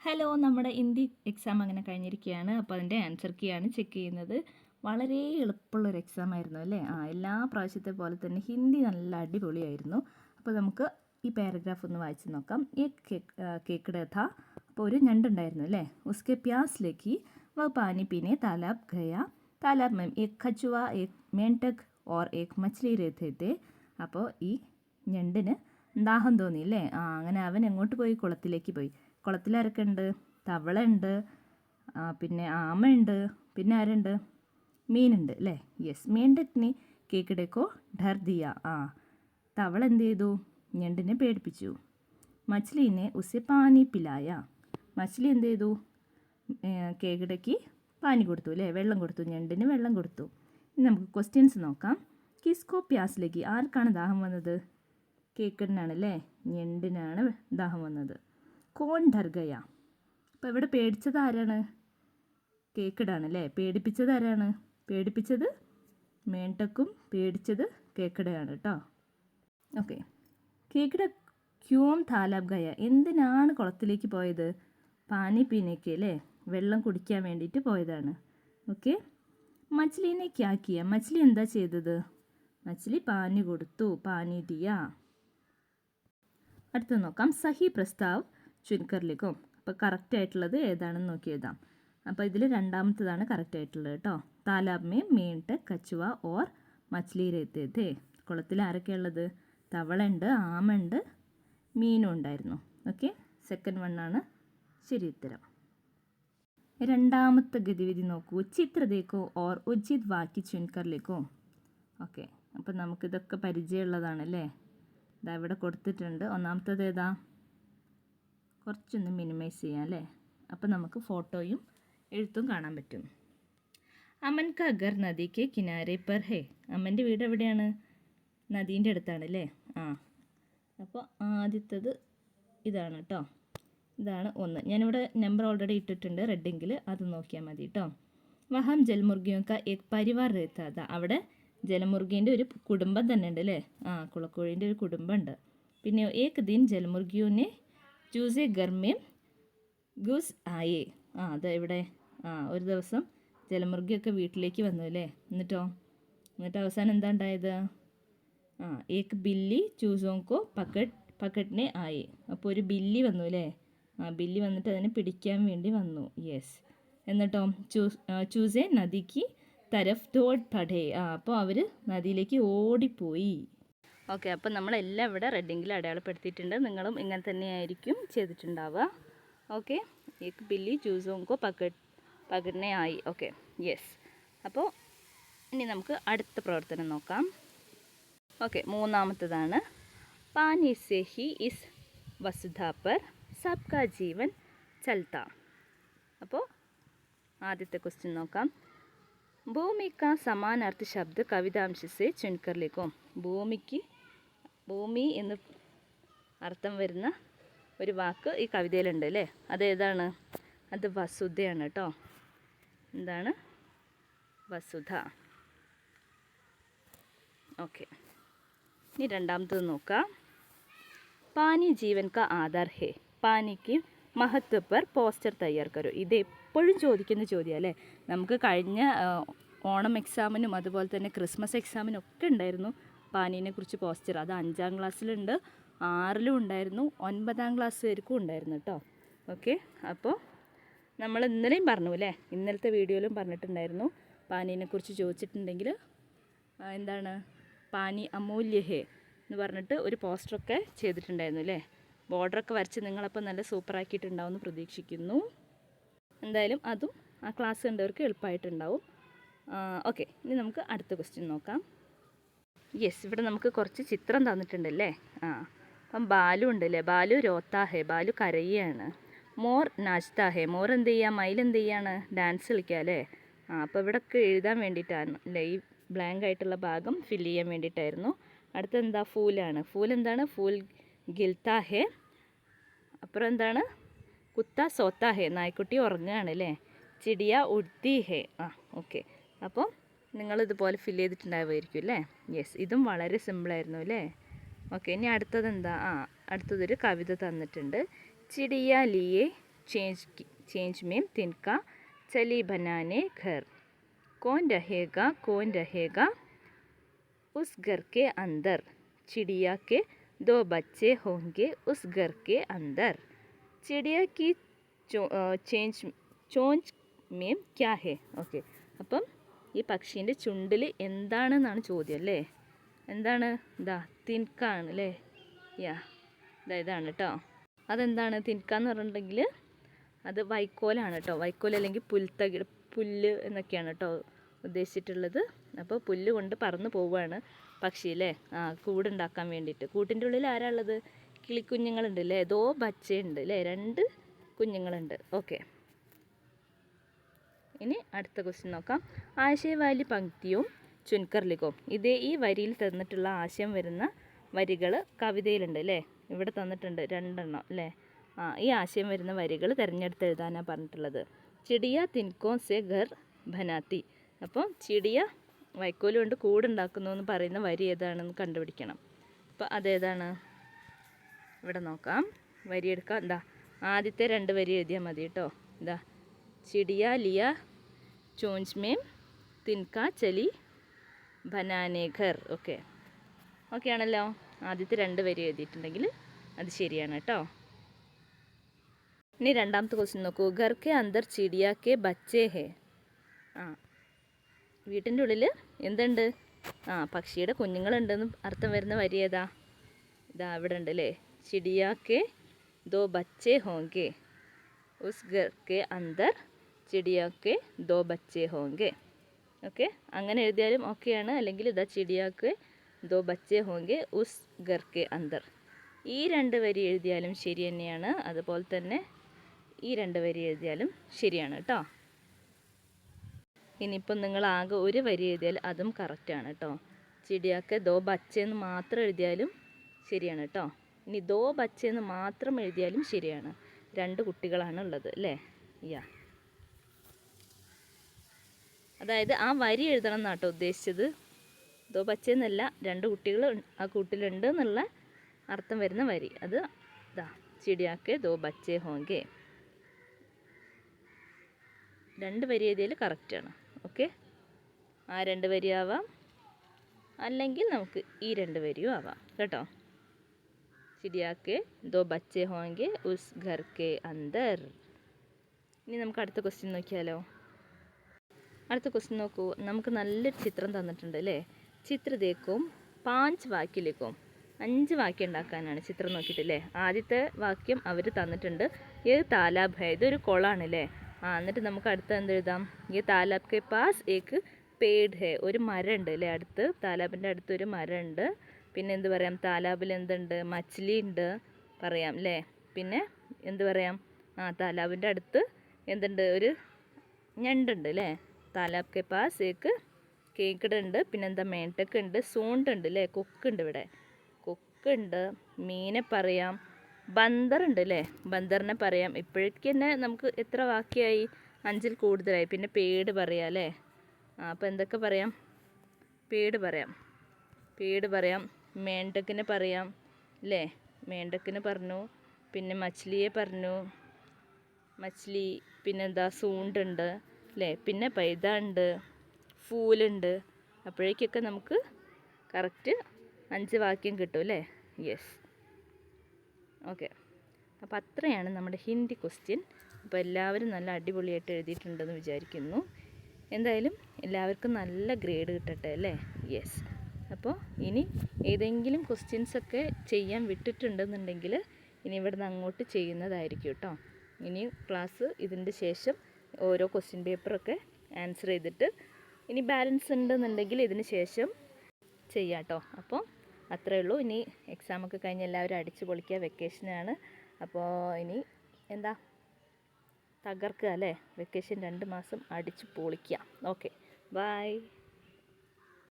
Hello, നമ്മുടെ Hindi exam അങ്ങനെ കഴിഞ്ഞിരിക്കുകയാണ്. അപ്പോൾ അതിൻ്റെ ആൻസർ കീ ആണ് ചെക്ക് ചെയ്യുന്നത്. വളരെ എളുപ്പമുള്ളൊരു എക്സാം ആയിരുന്നു അല്ലേ? എല്ലാ പ്രാവശ്യത്തെ പോലെ തന്നെ ഹിന്ദി നല്ല അടിപൊളിയായിരുന്നു. അപ്പോൾ നമുക്ക് ഈ പാരഗ്രാഫ് ഒന്ന് വായിച്ച് നോക്കാം. കേക്കടെ ഥാ, അപ്പോൾ ഒരു ഞണ്ടുണ്ടായിരുന്നു അല്ലേ? ഉസ്കെ പ്യാസ് ലഗി വ പാനി പീനെ താലാബ് ഗയ. താലാബ് മേം ഏക് കച്ചുവ, ഏക് മേണ്ടക് ഓർ ഏക് മച്ഛലി രഹത്തെ थे. അപ്പോൾ ഈ ഞണ്ടിന് ദാഹം തോന്നി അല്ലേ? അങ്ങനെ അവൻ എങ്ങോട്ട് പോയി? കുളത്തിലേക്ക് പോയി. കുളത്തിലാരൊക്കെ ഉണ്ട്? തവള ഉണ്ട്, പിന്നെ ആമയുണ്ട്, പിന്നെ ആരുണ്ട്? മീനുണ്ട് അല്ലേ? യെസ്. മേണ്ടക്കിനെ കേക്കിടേക്കോ ഡർ ദിയ. തവള എന്ത് ചെയ്തു? ഞണ്ടിനെ പേടിപ്പിച്ചു. മച്ഛലീനെ ഉസെ പാനി പിലായ. മച്ഛലി എന്ത് ചെയ്തു? കേക്കിടയ്ക്ക് പാനി കൊടുത്തു അല്ലേ? വെള്ളം കൊടുത്തു. ഞണ്ടിന് വെള്ളം കൊടുത്തു. ഇനി നമുക്ക് ക്വസ്റ്റ്യൻസ് നോക്കാം. കിസ്കോ പ്യാസ് ലഗി, ആർക്കാണ് ദാഹം വന്നത്? കേക്കിടിനാണല്ലേ? ഞണ്ടിനാണ് ദാഹം വന്നത്. കോൺ ഡർ ഗയ, അപ്പോൾ ഇവിടെ പേടിച്ചത് ആരാണ്? കേക്കിടാണല്ലേ? പേടിപ്പിച്ചത് ആരാണ്? പേടിപ്പിച്ചത് മേണ്ടക്കും, പേടിച്ചത് കേക്കിടയാണ് കേട്ടോ. ഓക്കെ. കേക്കിട ക്യോം താലാബ് ഗയ, എന്തിനാണ് കുളത്തിലേക്ക് പോയത്? പാനി പീനയ്ക്ക് അല്ലേ? വെള്ളം കുടിക്കാൻ വേണ്ടിയിട്ട് പോയതാണ്. ഓക്കെ. മച്ഛലീനെ ക്യാ കിയ, മച്ഛലി എന്താ ചെയ്തത്? മച്ഛലി പാനി കൊടുത്തു, പാനി ദിയ. അടുത്ത് നോക്കാം. സഹി പ്രസ്താവ് ചുൻകറിലേക്കും. അപ്പോൾ കറക്റ്റ് ആയിട്ടുള്ളത് ഏതാണെന്ന് നോക്കി എഴുതാം. അപ്പോൾ ഇതിൽ രണ്ടാമത്തതാണ് കറക്റ്റ് ആയിട്ടുള്ളത് കേട്ടോ. താലാബ് മേ മേണ്ട കച്ചുവ ഓർ മച്ഛലി രഹത്തെ थे. കുളത്തിൽ ആരൊക്കെയുള്ളത്? തവള ഉണ്ട്, ആമ ഉണ്ട്, മീനും ഉണ്ടായിരുന്നു. ഓക്കെ, സെക്കൻഡ് വണ്ണാണ് ശരി ഉത്തരം. രണ്ടാമത്തെ ഗതിവിധി നോക്കൂ. ചിത്ര ദേക്കോ ഓർ ഉചിത് വാക്യ ചുൻകറിലേക്കോ. ഓക്കെ, അപ്പോൾ നമുക്കിതൊക്കെ പരിചയമുള്ളതാണല്ലേ? ഇതാ ഇവിടെ കൊടുത്തിട്ടുണ്ട്. ഒന്നാമത്തത് ഏതാ? കുറച്ചൊന്ന് മിനിമൈസ് ചെയ്യാം അല്ലേ? അപ്പോൾ നമുക്ക് ഫോട്ടോയും എഴുത്തും കാണാൻ പറ്റും. അമൻ കാ ഘർ നദിക്ക് കിനാരെ പർ ഹേ. അമ്മൻ്റെ വീട് എവിടെയാണ്? നദീൻ്റെ അടുത്താണ് അല്ലേ? അപ്പോൾ ആദ്യത്തത് ഇതാണ് കേട്ടോ. ഇതാണ് ഒന്ന്. ഞാനിവിടെ നമ്പർ ഓൾറെഡി ഇട്ടിട്ടുണ്ട് റെഡിങ്കിൽ, അത് നോക്കിയാൽ മതി കേട്ടോ. വഹം ജൽമുർഗിയോ കാ ഏക് പരിവാർ രഹത്താ ഥാ. അവിടെ ജലമുർഗീൻ്റെ ഒരു കുടുംബം തന്നെ ഉണ്ട് അല്ലേ? കുളക്കോഴീൻ്റെ ഒരു കുടുംബം ഉണ്ട്. പിന്നെ ഏക് ദിൻ ജലമുർഗിയോനെ ചൂസെ ഗർമേം ഗൂസ് ആയേ. അതാ ഇവിടെ ഒരു ദിവസം ജലമുർഗിയൊക്കെ വീട്ടിലേക്ക് വന്നു അല്ലേ? എന്നിട്ട് അവസാനം എന്താ ഉണ്ടായത്? ഏക് ബില്ലി ചൂസോങ്കോ പക്കട്ടിനെ ആയി. അപ്പോൾ ഒരു ബില്ലി വന്നു അല്ലേ? ബില്ലി വന്നിട്ട് അതിനെ പിടിക്കാൻ വേണ്ടി വന്നു. യെസ്. എന്നിട്ടോ ചൂസെ നദിക്ക് തരഫ് ദോഡ് പഠേ. അപ്പോൾ അവർ നദിയിലേക്ക് ഓടിപ്പോയി. ഓക്കെ, അപ്പോൾ നമ്മളെല്ലാം ഇവിടെ റെഡിങ്കിൽ അടയാളപ്പെടുത്തിയിട്ടുണ്ട്. നിങ്ങളും ഇങ്ങനെ തന്നെയായിരിക്കും ചെയ്തിട്ടുണ്ടാവുക. ഓക്കെ. ഏക് ബില്ലി ചൂസോങ്കോ പകടിനെ ആയി. Okay, yes. അപ്പോൾ ഇനി നമുക്ക് അടുത്ത പ്രവർത്തനം നോക്കാം. ഓക്കെ, മൂന്നാമത്തതാണ്. പാനി സെ ഹി ഇസ് വസുധ പർ സബ്കാ ജീവൻ ചൽത്താ. അപ്പോൾ ആദ്യത്തെ ക്വസ്റ്റ്യൻ നോക്കാം. ഭൂമി കാ സമാനാർത്ഥ ശബ്ദ കവിതാംശ സെ ചുൻകർ ലിഖോ. ഭൂമി എന്ന് അർത്ഥം വരുന്ന ഒരു വാക്ക് ഈ കവിതയിലുണ്ട് അല്ലേ? അതേതാണ്? അത് വസുധയാണ് കേട്ടോ. എന്താണ്? വസുധ. ഓക്കെ, ഇനി രണ്ടാമത്തത് നോക്കാം. പാനി ജീവൻ കാ ആധാർ ഹേ. പാനിക്ക് മഹത്വ പർ പോസ്റ്റർ തയ്യാർ കരോ. ഇത് എപ്പോഴും ചോദിക്കുന്ന ചോദ്യം അല്ലേ? നമുക്ക് കഴിഞ്ഞ ഓണം എക്സാമിനും അതുപോലെ തന്നെ ക്രിസ്മസ് എക്സാമിനും ഒക്കെ ഉണ്ടായിരുന്നു പാനീനെ കുറിച്ച് പോസ്റ്റർ. അത് 5ാം ക്ലാസ്സിലുണ്ട്, 6ലും ഉണ്ടായിരുന്നു, 9ാം ക്ലാസ് വരെക്കും ഉണ്ടായിരുന്നു കേട്ടോ. ഓക്കെ, അപ്പോൾ നമ്മൾ ഇന്നലെയും പറഞ്ഞു അല്ലേ? ഇന്നലത്തെ വീഡിയോയിലും പറഞ്ഞിട്ടുണ്ടായിരുന്നു. പാനീനെ കുറിച്ച് ചോദിച്ചിട്ടുണ്ടെങ്കിൽ എന്താണ്? പാനി അമൂല്യ ഹേ എന്ന് പറഞ്ഞിട്ട് ഒരു പോസ്റ്ററൊക്കെ ചെയ്തിട്ടുണ്ടായിരുന്നു അല്ലേ? ബോർഡറൊക്കെ വരച്ച് നിങ്ങളപ്പോൾ നല്ല സൂപ്പറാക്കിയിട്ടുണ്ടാവും എന്ന് പ്രതീക്ഷിക്കുന്നു. എന്തായാലും അതും ആ ക്ലാസ് കണ്ടവർക്ക് എളുപ്പമായിട്ടുണ്ടാവും. ഓക്കെ, ഇനി നമുക്ക് അടുത്ത ക്വസ്റ്റ്യൻ നോക്കാം. യെസ്, ഇവിടെ നമുക്ക് കുറച്ച് ചിത്രം തന്നിട്ടുണ്ടല്ലേ? അപ്പം ബാലു ഉണ്ടല്ലേ? ബാലു രോത്താ ഹേ, ബാലു കരയാണ്. മോർ നാച്താ ഹേ, മോർ എന്ത് ചെയ്യുക? മയിൽ എന്ത് ചെയ്യാണ്? ഡാൻസ് കളിക്കുക അല്ലേ? അപ്പോൾ ഇവിടെയൊക്കെ എഴുതാൻ വേണ്ടിയിട്ടാണ് അല്ലേ? ഈ ബ്ലാങ്ക് ആയിട്ടുള്ള ഭാഗം ഫില്ല് ചെയ്യാൻ വേണ്ടിയിട്ടായിരുന്നു. അടുത്തെന്താ? ഫൂലാണ്. ഫൂൽ എന്താണ്? ഫൂൽ ഗിൽത്താ ഹേ. അപ്പുറം എന്താണ്? കുത്ത സോത്താ ഹേ, നായ്ക്കുട്ടി ഉറങ്ങുകയാണ് അല്ലേ? ചിടിയ ഉഡ്തി ഹേ. ഓക്കെ, അപ്പോൾ നിങ്ങളിതുപോലെ ഫില്ല് ചെയ്തിട്ടുണ്ടാവുമായിരിക്കും അല്ലേ? യെസ്, ഇതും വളരെ സിമ്പിളായിരുന്നു അല്ലേ? ഓക്കെ, ഇനി അടുത്തത് എന്താ? അടുത്തതൊരു കവിത തന്നിട്ടുണ്ട്. ചിടിയ ലിയെ चेंज में तिनका चली बनाने घर कौन रहेगा उस घर के अंदर चिड़िया के 2 बच्चे होंगे उस घर के अंदर चिड़िया की चोंच में क्या है ഓക്കെ അപ്പം ഈ പക്ഷീൻ്റെ ചുണ്ടിൽ എന്താണെന്നാണ് ചോദ്യം അല്ലേ എന്താണ് ഇതാ തിൻകാണ് അല്ലേ യാ ഇതാണ് കേട്ടോ അതെന്താണ് തിൻകാന്ന് പറഞ്ഞിട്ടുണ്ടെങ്കിൽ അത് വൈക്കോലാണ് കേട്ടോ വൈക്കോൽ അല്ലെങ്കിൽ പുല്ല് എന്നൊക്കെയാണ് കേട്ടോ ഉദ്ദേശിച്ചിട്ടുള്ളത് അപ്പോൾ പുല്ല് കൊണ്ട് പറന്ന് പോവുകയാണ് പക്ഷി അല്ലേ കൂടുണ്ടാക്കാൻ വേണ്ടിയിട്ട് കൂട്ടിൻ്റെ ഉള്ളിൽ ആരാ ഉള്ളത് കിളിക്കുഞ്ഞുങ്ങളുണ്ട് അല്ലേ ഏതോ ബച്ചയുണ്ട് അല്ലേ 2 കുഞ്ഞുങ്ങളുണ്ട് ഓക്കെ ഇനി അടുത്ത ക്വസ്റ്റ്യൻ നോക്കാം ആശയവാലി പങ്ക്തിയും ചുൻകർലിക്കവും ഈ വരിയിൽ തന്നിട്ടുള്ള ആശയം വരുന്ന വരികൾ കവിതയിലുണ്ട് അല്ലേ ഇവിടെ തന്നിട്ടുണ്ട് 2 എണ്ണം അല്ലേ ഈ ആശയം വരുന്ന വരികൾ തിരഞ്ഞെടുത്ത് എഴുതാനാണ് പറഞ്ഞിട്ടുള്ളത് ചിടിയ തിൻകോ സെ ഘർ ബനാത്തി അപ്പോൾ ചിടിയ വൈക്കോല് കൊണ്ട് കൂടുണ്ടാക്കുന്നു എന്ന് പറയുന്ന വരി ഏതാണെന്ന് കണ്ടുപിടിക്കണം അപ്പോൾ അതേതാണ് ഇവിടെ നോക്കാം വരി എടുക്കാം എന്താ ആദ്യത്തെ 2 വരി എഴുതിയാൽ മതി കേട്ടോ എന്താ ചിടിയ ലിയ ചോഞ്ച് മേം തിൻകാ ചലി ബനാനെ ഘർ ഓക്കെ ആണല്ലോ ആദ്യത്തെ 2 വരി എഴുതിയിട്ടുണ്ടെങ്കിൽ അത് ശരിയാണ് കേട്ടോ ഇനി രണ്ടാമത്തെ ക്വസ്റ്റ്യൻ നോക്കൂ ഘർ കെ അന്തർ ചിടിയ കെ ബച്ചേ ഹേ വീട്ടിൻ്റെ ഉള്ളിൽ എന്തുണ്ട് പക്ഷിയുടെ കുഞ്ഞുങ്ങളുണ്ടെന്ന് അർത്ഥം വരുന്ന വരി ഏതാ ഇതാ ഇവിടെ ഉണ്ട് അല്ലേ ചിടിയ കെ 2 ബച്ചേ ഹോങ്കെ ഉസ് ഘർ കെ അന്തർ ചിടിയ കെ 2 ബച്ചേ ഹോങ്കെ ഓക്കെ അങ്ങനെ എഴുതിയാലും ഓക്കെയാണ് അല്ലെങ്കിൽ ഇതാ ചിടിയ കെ 2 ബച്ചേ ഹോങ്കെ ഉസ് ഘർ കെ അന്തർ ഈ 2 വരി എഴുതിയാലും ശരി തന്നെയാണ് അതുപോലെ തന്നെ ഈ 2 വരി എഴുതിയാലും ശരിയാണ് കേട്ടോ ഇനിയിപ്പം നിങ്ങൾ ആകെ 1 വരി എഴുതിയാൽ അതും കറക്റ്റാണ് കേട്ടോ ചിടിയാക്ക് 2 ബച്ചേന്ന് മാത്രം എഴുതിയാലും ശരിയാണ് കേട്ടോ ഇനി 2 ബച്ചേന്ന് മാത്രം എഴുതിയാലും ശരിയാണ് 2 കുട്ടികളാണ് ഉള്ളത് അല്ലേ യാ അതായത് ആ വരി എഴുതണം എന്നാട്ടോ ഉദ്ദേശിച്ചത് 2 ബച്ചേന്നല്ല 2 കുട്ടികൾ ആ കൂട്ടിലുണ്ട് എന്നുള്ള അർത്ഥം വരുന്ന വരി അത് ഇതാ ചിടിയാക്ക് 2 ബച്ചേ ഹോങ്കെ 2 വരി എഴുതിയാൽ കറക്റ്റാണ് ഓക്കെ ആ 2 വരി ആവാം അല്ലെങ്കിൽ നമുക്ക് ഈ 2 വരിയും ആവാം കേട്ടോ ചിടിയാക്ക് 2 ബച്ചേ ഹോങ്കെ ഉസ് ഘർ കെ അന്തർ ഇനി നമുക്ക് അടുത്ത ക്വസ്റ്റ്യൻ നോക്കിയാലോ അടുത്ത ക്വസ്റ്റ്യൻ നോക്കൂ നമുക്ക് നല്ലൊരു ചിത്രം തന്നിട്ടുണ്ട് അല്ലേ ചിത്രതേക്കും 5 വാക്യലേക്കും 5 വാക്യം ഉണ്ടാക്കാനാണ് ചിത്രം നോക്കിയിട്ടില്ലേ ആദ്യത്തെ വാക്യം അവർ തന്നിട്ടുണ്ട് ഇത് താലാബ് ഹേ ഇതൊരു കുളമാണ് അല്ലേ എന്നിട്ട് നമുക്ക് അടുത്ത് എന്തെഴുതാം ഈ താലാബ് കെ പാസ് ഏക്ക് പേഡ് ഹേ ഒരു മരം ഉണ്ട് അല്ലേ അടുത്ത് താലാബിൻ്റെ അടുത്ത് ഒരു മരം ഉണ്ട് പിന്നെ എന്ത് പറയാം താലാബിൽ എന്തുണ്ട് മച്ഛലി ഉണ്ട് പറയാം അല്ലേ പിന്നെ എന്ത് പറയാം താലാബിൻ്റെ അടുത്ത് എന്തുണ്ട് ഒരു ഞണ്ടുണ്ട് അല്ലേ താലാബ് കെ പാസ് ഏക്ക് കേക്കിടുണ്ട് പിന്നെന്താ മേണ്ടക്ക് ഉണ്ട് സൂണ്ടുണ്ട് അല്ലേ കൊക്കുണ്ട് ഇവിടെ കൊക്കുണ്ട് മീനെ പറയാം ബന്ദറുണ്ട് അല്ലേ ബന്ദറിനെ പറയാം ഇപ്പോഴേക്ക് തന്നെ നമുക്ക് എത്ര വാക്യമായി 5ൽ കൂടുതലായി പിന്നെ പേട് പറയാം അല്ലേ അപ്പോൾ എന്തൊക്കെ പറയാം പേട് പറയാം മേണ്ടക്കിനെ പറയാം അല്ലേ മേണ്ടക്കിന് പറഞ്ഞു പിന്നെ മച്ഛലിയെ പറഞ്ഞു മച്ഛലി പിന്നെന്താ സൂണ്ടുണ്ട് അല്ലേ പിന്നെ പൈത ഉണ്ട് ഫൂലുണ്ട് അപ്പോഴേക്കൊക്കെ നമുക്ക് കറക്റ്റ് 5 വാക്യം കിട്ടും അല്ലേ യെസ് ഓക്കെ അപ്പോൾ അത്രയാണ് നമ്മുടെ ഹിന്ദി ക്വസ്റ്റ്യൻ അപ്പോൾ എല്ലാവരും നല്ല അടിപൊളിയായിട്ട് എഴുതിയിട്ടുണ്ടെന്ന് വിചാരിക്കുന്നു എന്തായാലും എല്ലാവർക്കും നല്ല ഗ്രേഡ് കിട്ടട്ടെ അല്ലേ യെസ് അപ്പോൾ ഇനി ഏതെങ്കിലും ക്വസ്റ്റ്യൻസൊക്കെ ചെയ്യാൻ വിട്ടിട്ടുണ്ടെന്നുണ്ടെങ്കിൽ ഇനി ഇവിടുന്ന് അങ്ങോട്ട് ചെയ്യുന്നതായിരിക്കും കേട്ടോ ഇനി ക്ലാസ് ഇതിൻ്റെ ശേഷം ഓരോ ക്വസ്റ്റ്യൻ പേപ്പറൊക്കെ ആൻസർ ചെയ്തിട്ട് ഇനി ബാലൻസ് ഉണ്ടെന്നുണ്ടെങ്കിൽ ഇതിന് ശേഷം ചെയ്യാം കേട്ടോ അപ്പോൾ അത്രേ ഉള്ളൂ ഇനി എക്സാമൊക്കെ കഴിഞ്ഞ് എല്ലാവരും അടിച്ച് പൊളിക്കുക വെക്കേഷനാണ് അപ്പോൾ ഇനി എന്താ തകർക്കുക അല്ലേ വെക്കേഷൻ 2 മാസം അടിച്ച് പൊളിക്കുക ഓക്കെ ബൈ